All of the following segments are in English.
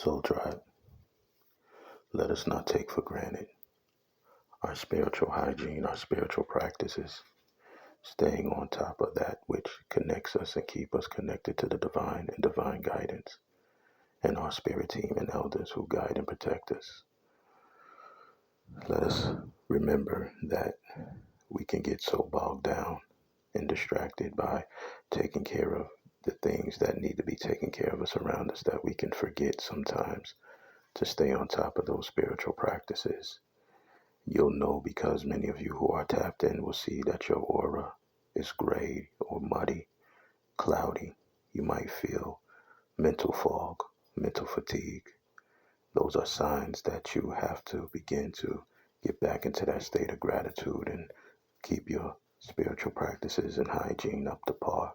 Soul Tribe, let us not take for granted our spiritual hygiene, our spiritual practices, staying on top of that which connects us and keep us connected to the divine and divine guidance, and our spirit team and elders who guide and protect us. Let us remember that we can get so bogged down and distracted by taking care of the things that need to be taken care of us around us that we can forget sometimes to stay on top of those spiritual practices. You'll know because many of you who are tapped in will see that your aura is gray or muddy, cloudy. You might feel mental fog, mental fatigue. Those are signs that you have to begin to get back into that state of gratitude and keep your spiritual practices and hygiene up to par,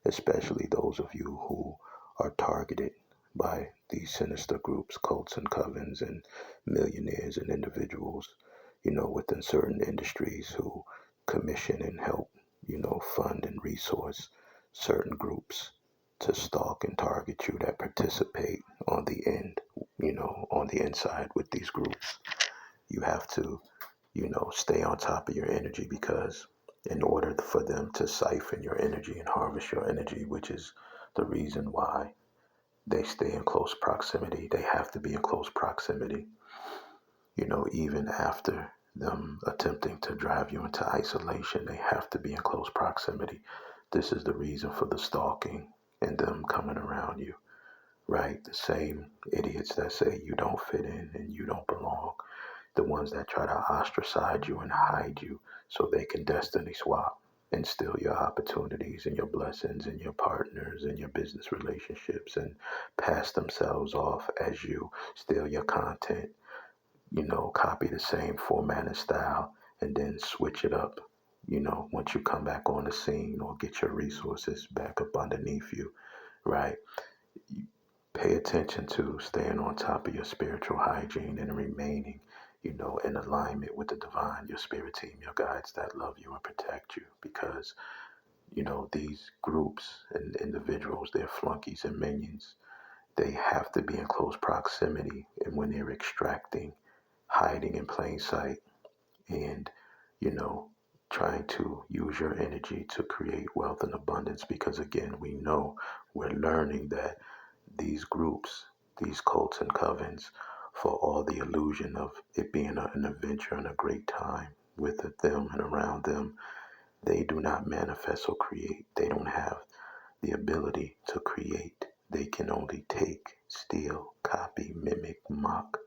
especially those of you who are targeted by these sinister groups, cults and covens and millionaires and individuals, within certain industries who commission and help, fund and resource certain groups to stalk and target you that participate on the end, on the inside with these groups. You have to, stay on top of your energy because in order for them to siphon your energy and harvest your energy, which is the reason why they stay in close proximity, they have to be in close proximity, even after them attempting to drive you into isolation, they have to be in close proximity. This is the reason for the stalking and them coming around you, right? The same idiots that say you don't fit in and you don't belong, the ones that try to ostracize you and hide you so they can destiny swap and steal your opportunities and your blessings and your partners and your business relationships and pass themselves off as you, steal your content, copy the same format and style, and then switch it up, once you come back on the scene or get your resources back up underneath you, right? Pay attention to staying on top of your spiritual hygiene and remaining, in alignment with the divine, your spirit team, your guides that love you and protect you. Because, these groups and individuals, they're flunkies and minions. They have to be in close proximity. And when they're extracting, hiding in plain sight, and, you know, trying to use your energy to create wealth and abundance, because again, we know, we're learning that these groups, these cults and covens, for all the illusion of it being an adventure and a great time with them and around them, they do not manifest or create. They don't have the ability to create. They can only take, steal, copy, mimic, mock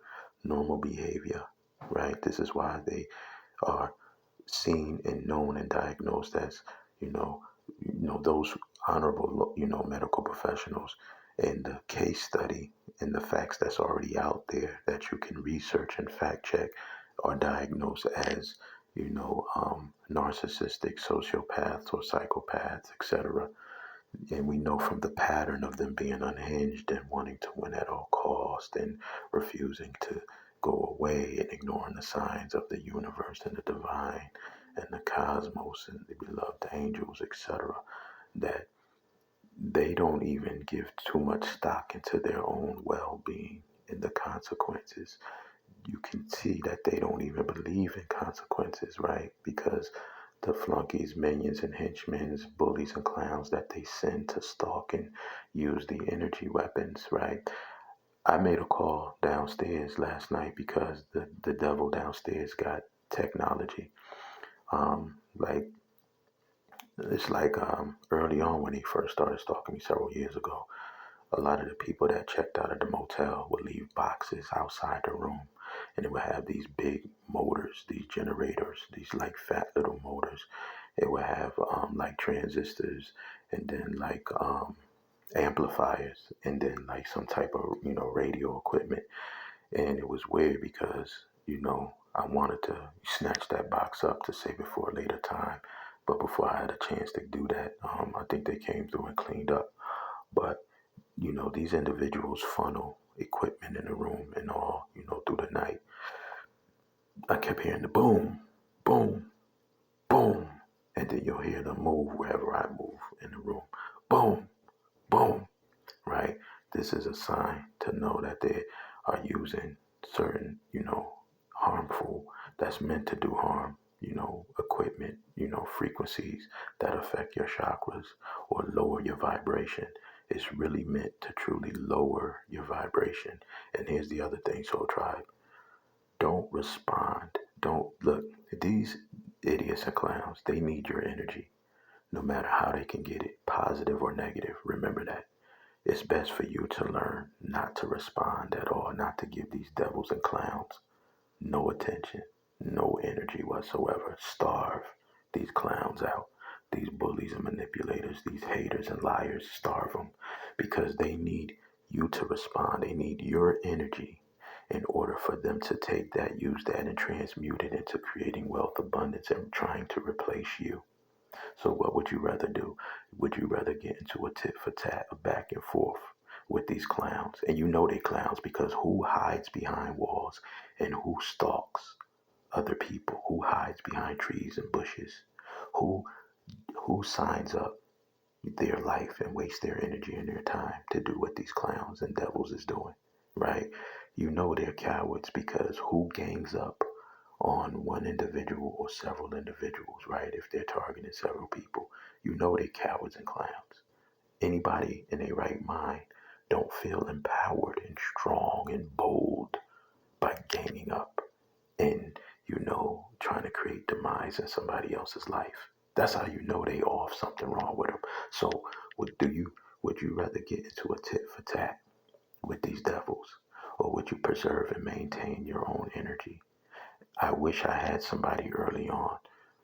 normal behavior, right? This is why they are seen and known and diagnosed as, those honorable, medical professionals. And the case study and the facts that's already out there that you can research and fact check are diagnosed as, narcissistic, sociopaths or psychopaths, etc. And we know from the pattern of them being unhinged and wanting to win at all cost and refusing to go away and ignoring the signs of the universe and the divine and the cosmos and the beloved angels, etc., that they don't even give too much stock into their own well-being and the consequences. You can see that they don't even believe in consequences, right? Because the flunkies, minions, and henchmen, bullies, and clowns that they send to stalk and use the energy weapons, right? I made a call downstairs last night because the devil downstairs got technology. Like it's like early on when he first started stalking me several years ago, a lot of the people that checked out of the motel would leave boxes outside the room, and it would have these big motors, these generators, these like fat little motors. It would have like transistors, and then like amplifiers, and then like some type of radio equipment. And it was weird because I wanted to snatch that box up to save it for a later time, but before I had a chance to do that, I think they came through and cleaned up. But these individuals funnel equipment in the room and all, through the night. I kept hearing the boom, boom, boom, and then you'll hear them move wherever I move in the room. Boom, boom, right? this is a sign to know that they are using certain, harmful, that's meant to do harm, equipment, frequencies that affect your chakras or lower your vibration. It's really meant to truly lower your vibration. And here's the other thing, Soul Tribe. Don't respond. Don't look. These idiots and clowns, they need your energy, no matter how they can get it, positive or negative. Remember that. It's best for you to learn not to respond at all, not to give these devils and clowns no attention, no energy whatsoever. Starve these clowns out, these bullies and manipulators, these haters and liars. Starve them because they need you to respond. They need your energy in order for them to take that, use that, and transmute it into creating wealth, abundance, and trying to replace you. So what would you rather do? Would you rather get into a tit for tat, a back and forth with these clowns? And you know they clowns because who hides behind walls and who stalks other people? Who hides behind trees and bushes? Who who signs up their life and wastes their energy and their time to do what these clowns and devils is doing, right? You know they're cowards because who gangs up on one individual or several individuals, right? If they're targeting several people, you know they're cowards and clowns. Anybody in their right mind don't feel empowered and strong and bold by ganging up and, trying to create demise in somebody else's life. That's how you know they off, something wrong with them. So would you rather get into a tit for tat with these devils, or would you preserve and maintain your own energy? I wish I had somebody early on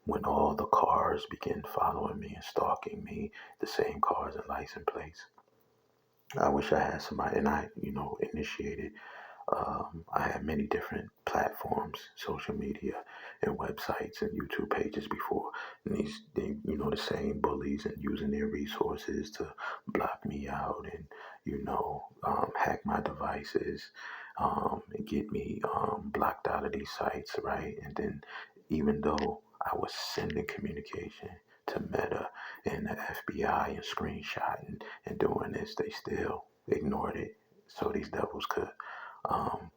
when all the cars began following me and stalking me, the same cars and license plates. I wish I had somebody, and I, initiated. I had many different platforms, social media, and websites and YouTube pages before. And the same bullies and using their resources to block me out and, hack my devices, and get me blocked out of these sites, right? And then even though I was sending communication to Meta and the FBI and screenshotting and doing this, they still ignored it. So these devils could um,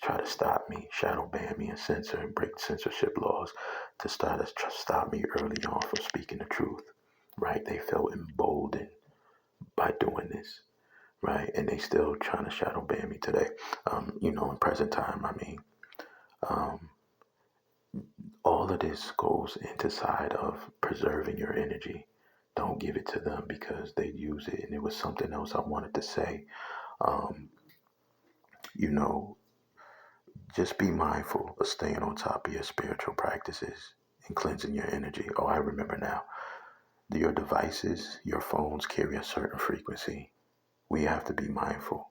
try to stop me, shadow ban me, and censor and break censorship laws to stop me early on from speaking the truth. Right? They felt emboldened by doing this. Right? And they still trying to shadow ban me today. In present time, um, all of this goes into side of preserving your energy. Don't give it to them because they use it. And it was something else I wanted to say. Um, you know, Just be mindful of staying on top of your spiritual practices and cleansing your energy. Oh, I remember now. Your devices, your phones carry a certain frequency. We have to be mindful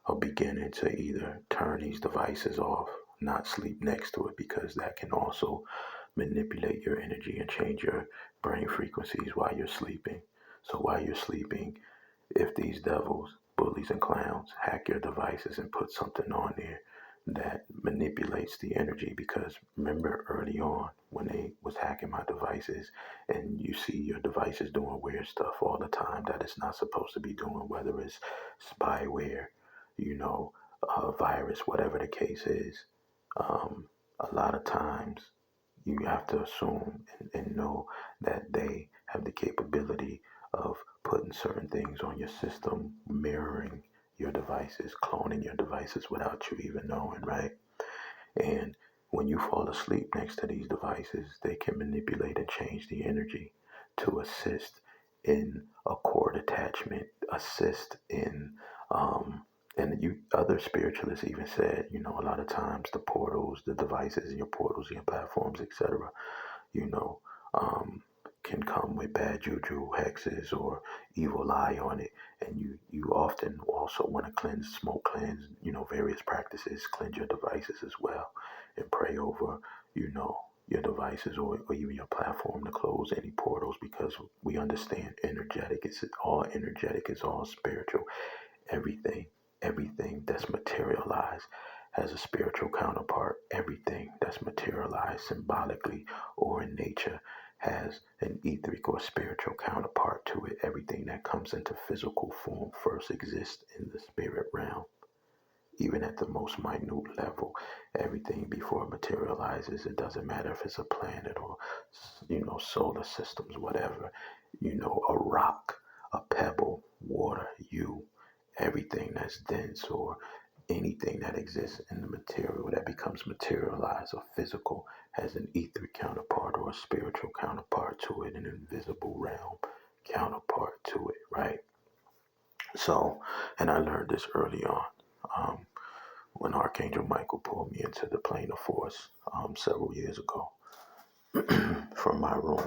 of beginning to either turn these devices off, not sleep next to it, because that can also manipulate your energy and change your brain frequencies while you're sleeping. So while you're sleeping, if these devils, bullies, and clowns hack your devices and put something on there that manipulates the energy, because remember early on when they was hacking my devices and you see your devices doing weird stuff all the time that it's not supposed to be doing, whether it's spyware, you know, virus, whatever the case is, um, a lot of times you have to assume and know that they have the capability of putting certain things on your system, mirroring your devices, cloning your devices without you even knowing, right? And when you fall asleep next to these devices, they can manipulate and change the energy to assist in a cord attachment, assist in, and you other spiritualists even said, a lot of times the portals, the devices, and your portals, your platforms, etc., you know, um, can come with bad juju, hexes, or evil eye on it. And you often also want to cleanse, smoke cleanse, various practices, cleanse your devices as well, and pray over, your devices or even your platform to close any portals, because we understand energetic, it's all energetic, it's all spiritual. Everything that's materialized has a spiritual counterpart. Everything that's materialized symbolically or in nature has an etheric or spiritual counterpart to it. Everything that comes into physical form first exists in the spirit realm. Even at the most minute level, everything before it materializes, it doesn't matter if it's a planet or, solar systems, whatever, a rock, a pebble, water, everything that's dense or anything that exists in the material that becomes materialized or physical has an etheric counterpart or a spiritual counterpart to it, an invisible realm counterpart to it, right? So, and I learned this early on. Um, when Archangel Michael pulled me into the plane of force several years ago from my room,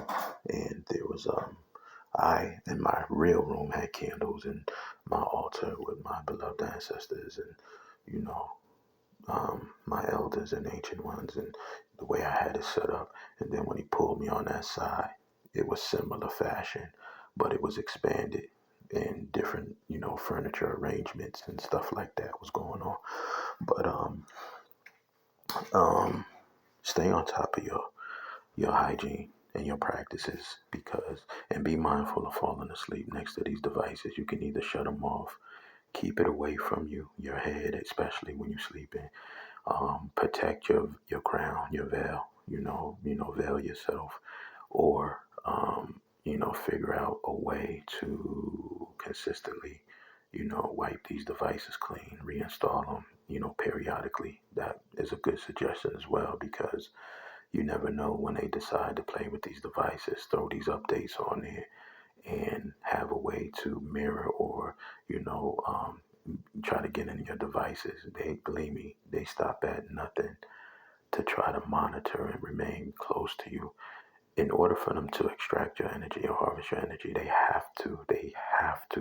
and there was I in my real room had candles and my altar with my beloved ancestors and you know my elders and ancient ones and the way I had it set up. And then when he pulled me on that side, it was similar fashion, but it was expanded in different furniture arrangements and stuff like that was going on. But um, stay on top of your hygiene and your practices because and be mindful of falling asleep next to these devices. You can either shut them off, keep it away from your head, especially when you're sleeping. Protect your crown, your veil. Veil yourself, or figure out a way to consistently wipe these devices clean, reinstall them, periodically. That is a good suggestion as well because you never know when they decide to play with these devices, throw these updates on there, and have a way to mirror or, try to get in your devices. They, believe me, they stop at nothing to try to monitor and remain close to you. In order for them to extract your energy or harvest your energy, they have to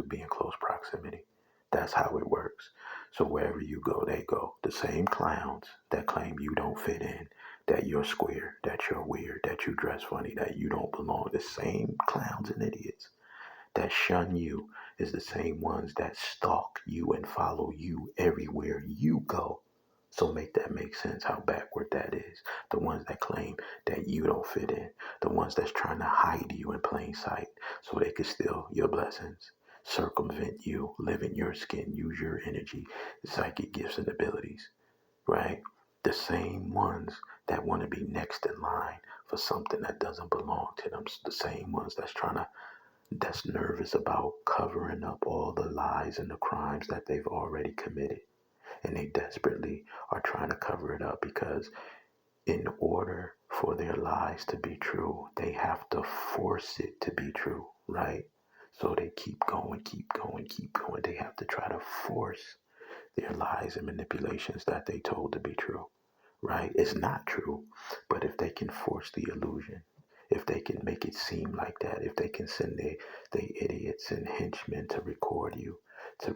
be in close proximity. That's how it works. So wherever you go, they go. The same clowns that claim you don't fit in, that you're square, that you're weird, that you dress funny, that you don't belong, the same clowns and idiots that shun you is the same ones that stalk you and follow you everywhere you go. So make sense how backward that is. The ones that claim that you don't fit in, the ones that's trying to hide you in plain sight so they can steal your blessings, circumvent you, live in your skin, use your energy, psychic gifts and abilities, right? The same ones that want to be next in line for something that doesn't belong to them, the same ones that's nervous about covering up all the lies and the crimes that they've already committed. And they desperately are trying to cover it up because in order for their lies to be true, they have to force it to be true, right? So they keep going, keep going, keep going. They have to try to force their lies and manipulations that they told to be true, right? It's not true, but if they can force the illusion, if they can make it seem like that, if they can send the idiots and henchmen to record you, to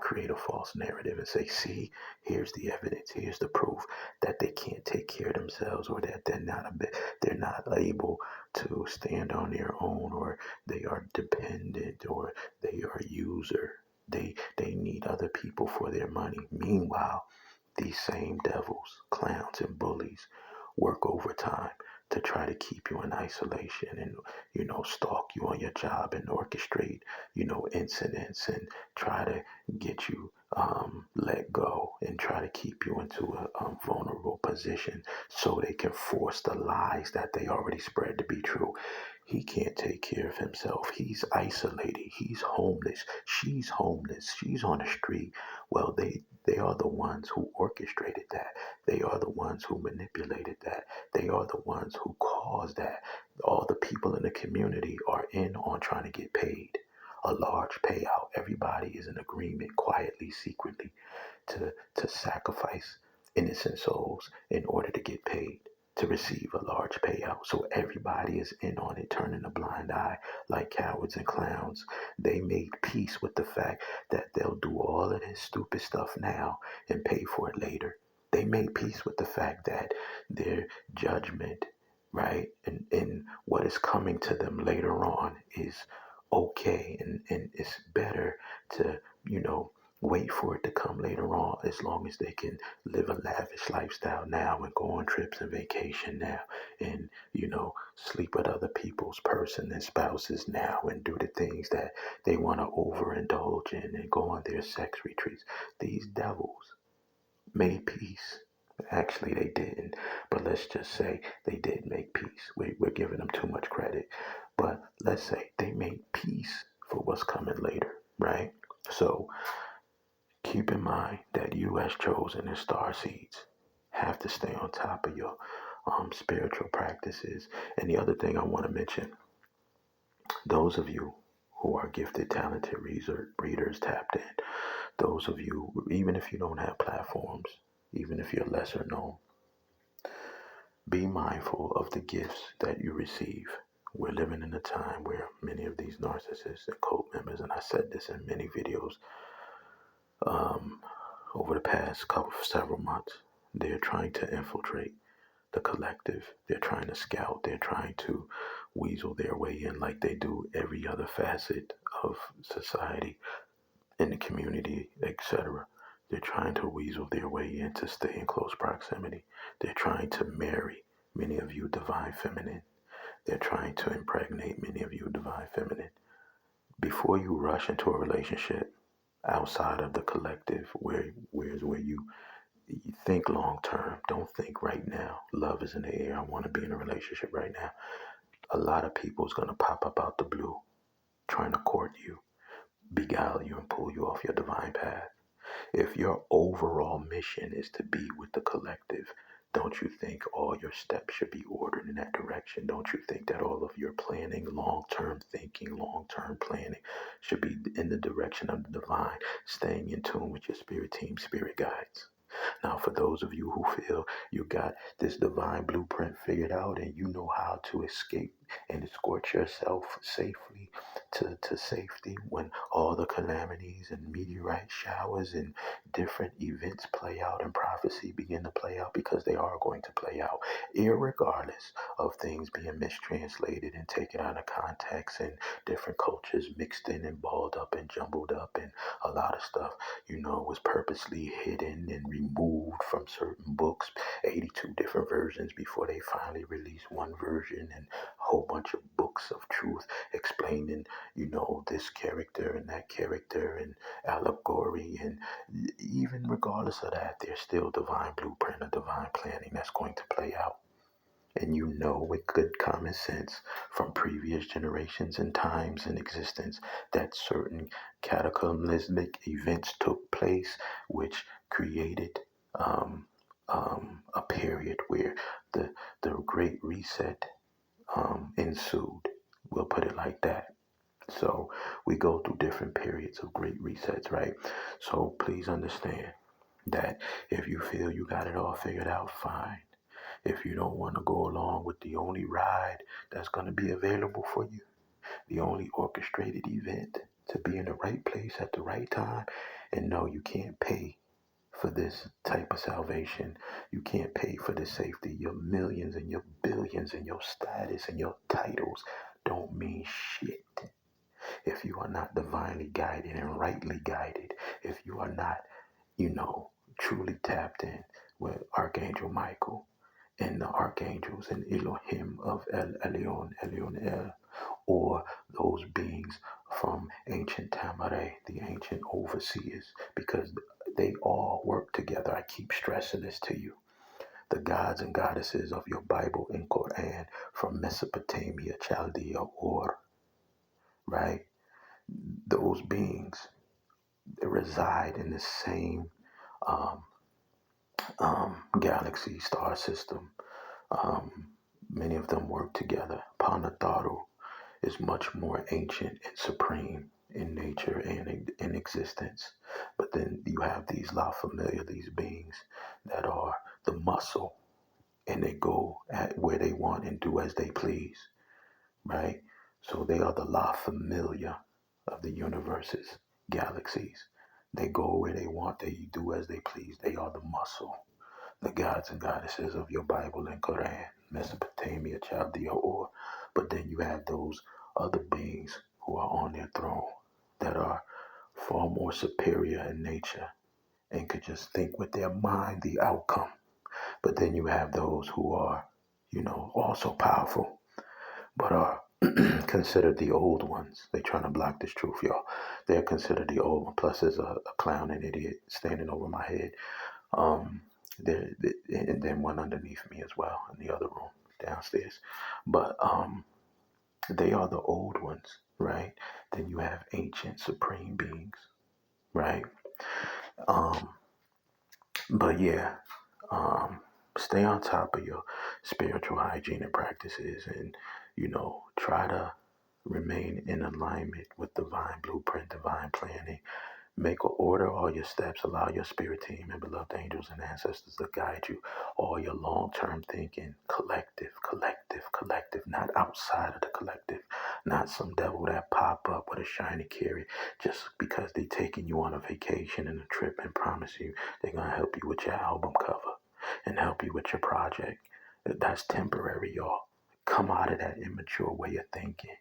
create a false narrative and say, see, here's the evidence, here's the proof that they can't take care of themselves, or that they're not able to stand on their own, or they are dependent, or they are a user. They need other people for their money. Meanwhile, these same devils, clowns, and bullies work overtime to try to keep you in isolation and, stalk you on your job and orchestrate, incidents and try to get you let go and try to keep you into a vulnerable position so they can force the lies that they already spread to be true. He can't take care of himself. He's isolated. He's homeless. She's homeless. She's on the street. Well, they are the ones who orchestrated that. They are the ones who manipulated that. They are the ones who caused that. All the people in the community are in on trying to get paid. A large payout. Everybody is in agreement quietly, secretly to sacrifice innocent souls in order to get paid, to receive a large payout. So everybody is in on it, turning a blind eye like cowards and clowns. They made peace with the fact that they'll do all of this stupid stuff now and pay for it later. They made peace with the fact that their judgment, right, and what is coming to them later on is okay, and it's better to, wait for it to come later on, as long as they can live a lavish lifestyle now and go on trips and vacation now, and sleep with other people's person and spouses now, and do the things that they want to overindulge in and go on their sex retreats. These devils made peace. Actually, they didn't, but let's just say they did make peace. We're giving them too much credit, but let's say they made peace for what's coming later, right? So keep in mind that you, as chosen and star seeds, have to stay on top of your spiritual practices. And the other thing I want to mention, those of you who are gifted, talented readers, tapped in, those of you, even if you don't have platforms, even if you're lesser known, be mindful of the gifts that you receive. We're living in a time where many of these narcissists and cult members, and I said this in many videos, over the past several months, they're trying to infiltrate the collective. They're trying to scout. They're trying to weasel their way in like they do every other facet of society, in the community, etc. They're trying to weasel their way in to stay in close proximity. They're trying to marry many of you divine feminine. They're trying to impregnate many of you divine feminine. Before you rush into a relationship outside of the collective, where you think long term, don't think right now. Love is in the air. I want to be in a relationship right now. A lot of people is going to pop up out the blue trying to court you, beguile you, and pull you off your divine path. If your overall mission is to be with the collective, don't you think all your steps should be ordered in that direction? Don't you think that all of your planning, long-term thinking, long-term planning should be in the direction of the divine, staying in tune with your spirit team, spirit guides? Now, for those of you who feel you got this divine blueprint figured out and you know how to escape and escort yourself safely to safety when all the calamities and meteorite showers and different events play out and prophecy begin to play out, because they are going to play out, irregardless of things being mistranslated and taken out of context and different cultures mixed in and balled up and jumbled up, and a lot of stuff was purposely hidden and removed from certain books, 82 different versions before they finally released one version, and a whole bunch of books of truth explaining, this character and that character and allegory. And even regardless of that, there's still divine blueprint or divine planning that's going to play out. And with good common sense from previous generations and times in existence that certain cataclysmic events took place, which created a period where the Great Reset ensued. We'll put it like that. So we go through different periods of great resets, right? So please understand that if you feel you got it all figured out, fine. If you don't want to go along with the only ride that's going to be available for you, the only orchestrated event to be in the right place at the right time, and no, you can't pay for this type of salvation. You can't pay for this safety. Your millions and your billions and your status and your titles don't mean shit if you are not divinely guided and rightly guided. If you are not, truly tapped in with Archangel Michael and the archangels and Elohim of El Elyon, Elyon El, or those beings from ancient Tamare, the ancient overseers, because they all work together. I keep stressing this to you. The gods and goddesses of your Bible and Quran from Mesopotamia, Chaldea, or, right? Those beings, they reside in the same um, galaxy, star system. Many of them work together. Panatharu is much more ancient and supreme in nature and in existence. But then you have these La Familia, these beings that are the muscle, and they go at where they want and do as they please, right? So they are the La Familia of the universes, galaxies. They go where they want, they do as they please. They are the muscle, the gods and goddesses of your Bible and Quran, Mesopotamia, Chaldea, or. But then you have those other beings who are on their throne that are far more superior in nature and could just think with their mind the outcome. But then you have those who are, also powerful, but are considered the old ones. They trying to block this truth, y'all. They're considered the old one. Plus, there's a clown and idiot standing over my head. Um, and then one underneath me as well in the other room downstairs. But they are the old ones, right? Then you have ancient supreme beings, right? Um, but yeah, um, stay on top of your spiritual hygiene and practices, and try to remain in alignment with divine blueprint, divine planning. Make or order all your steps. Allow your spirit team and beloved angels and ancestors to guide you. All your long-term thinking, collective, collective, collective, not outside of the collective. Not some devil that pop up with a shiny carrot just because they taking you on a vacation and a trip and promise you they're going to help you with your album cover and help you with your project. That's temporary, y'all. Come out of that immature way of thinking,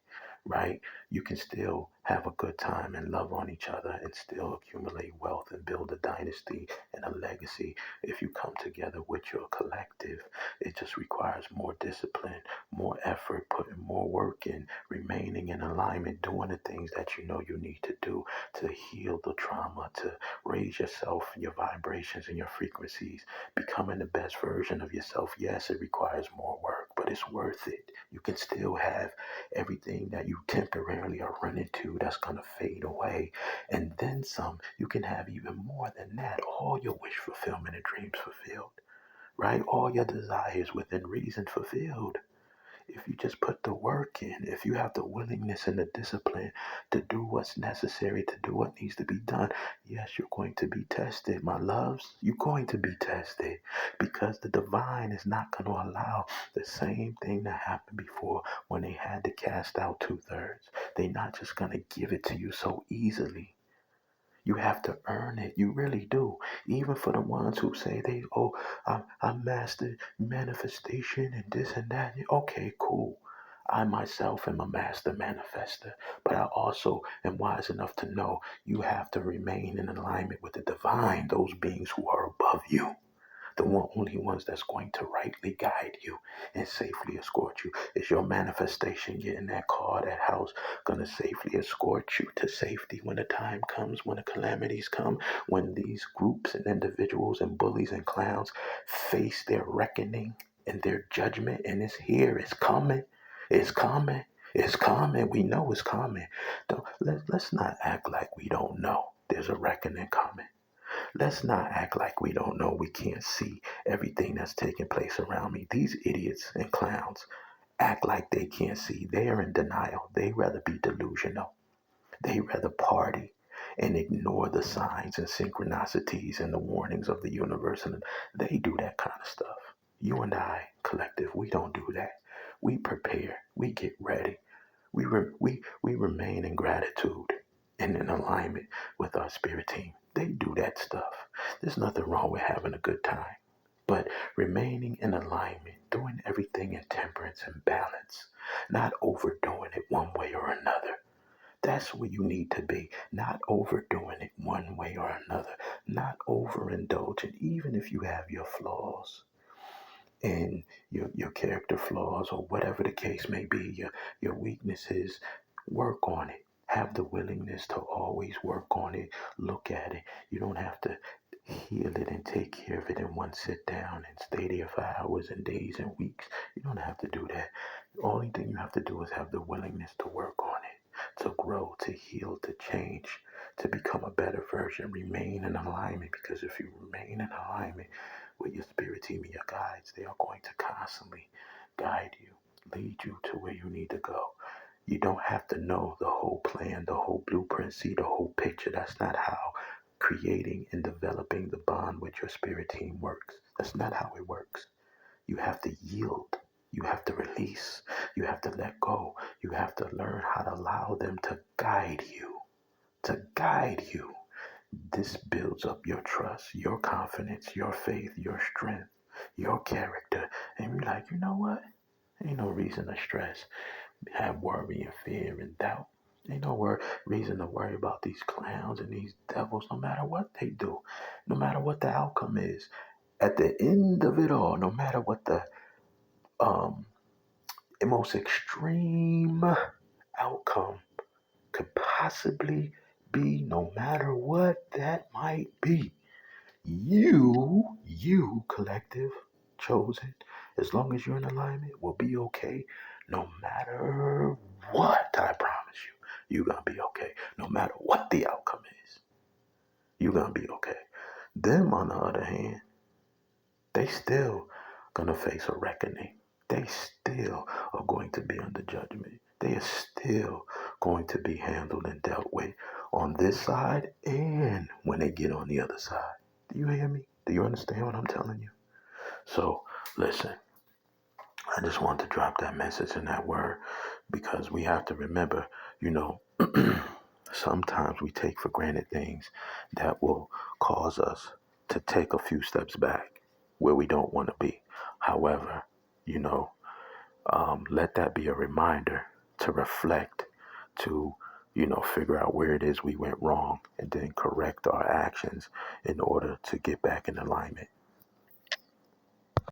right? You can still have a good time and love on each other and still accumulate wealth and build a dynasty and a legacy if you come together with your collective. It just requires more discipline, more effort, putting more work in, remaining in alignment, doing the things that you know you need to do to heal the trauma, to raise yourself, your vibrations and your frequencies, becoming the best version of yourself. Yes, it requires more work, but it's worth it. You can still have everything that you temporarily are running to that's going to fade away. And then some, you can have even more than that. All your wish fulfillment and dreams fulfilled, right? All your desires within reason fulfilled. If you just put the work in, if you have the willingness and the discipline to do what's necessary, to do what needs to be done, yes, you're going to be tested, my loves. You're going to be tested because the divine is not going to allow the same thing that happened before when they had to cast out 2/3. They're not just going to give it to you so easily. You have to earn it. You really do. Even for the ones who say I mastered manifestation and this and that. Okay, cool. I myself am a master manifester, but I also am wise enough to know you have to remain in alignment with the divine, those beings who are above you, only ones that's going to rightly guide you and safely escort you. Is your manifestation getting that car, that house, going to safely escort you to safety when the time comes, when the calamities come, when these groups and individuals and bullies and clowns face their reckoning and their judgment? And it's here, it's coming, it's coming. It's coming. We know it's coming. Let's not act like we don't know. There's a reckoning coming. Let's not act like we don't know. We can't see everything that's taking place around me. These idiots and clowns act like they can't see. They are in denial. They rather be delusional. They rather party and ignore the signs and synchronicities and the warnings of the universe. And they do that kind of stuff. You and I, collective, we don't do that. We prepare. We get ready. We remain in gratitude and in alignment with our spirit team. They do that stuff. There's nothing wrong with having a good time, but remaining in alignment, doing everything in temperance and balance, not overdoing it one way or another. That's where you need to be, not overdoing it one way or another, not overindulging, even if you have your flaws and your character flaws or whatever the case may be, your weaknesses. Work on it. Have the willingness to always work on it. Look at it. You don't have to heal it and take care of it in one sit down and stay there for hours and days and weeks. You don't have to do that. The only thing you have to do is have the willingness to work on it, to grow, to heal, to change, to become a better version. Remain in alignment, because if you remain in alignment with your spirit team and your guides, they are going to constantly guide you, lead you to where you need to go. You don't have to know the whole plan, the whole blueprint, see the whole picture. That's not how creating and developing the bond with your spirit team works. That's not how it works. You have to yield. You have to release. You have to let go. You have to learn how to allow them to guide you. To guide you. This builds up your trust, your confidence, your faith, your strength, your character. And you're like, you know what? Ain't no reason to stress, have worry and fear and doubt. Ain't no reason to worry about these clowns and these devils, no matter what they do, no matter what the outcome is. At the end of it all, no matter what the um, most extreme outcome could possibly be, no matter what that might be, you collective, chosen, as long as you're in alignment, will be okay no matter what. I promise you, you're gonna be okay no matter what the outcome is. You're gonna be okay. Them, on the other hand, they still gonna face a reckoning. They still are going to be under judgment. They are still going to be handled and dealt with on this side and when they get on the other side. Do you hear me? Do you understand what I'm telling you? So, listen, I just want to drop that message and that word because we have to remember, you know, sometimes we take for granted things that will cause us to take a few steps back where we don't want to be. However, you know, let that be a reminder to reflect, to, figure out where it is we went wrong and then correct our actions in order to get back in alignment.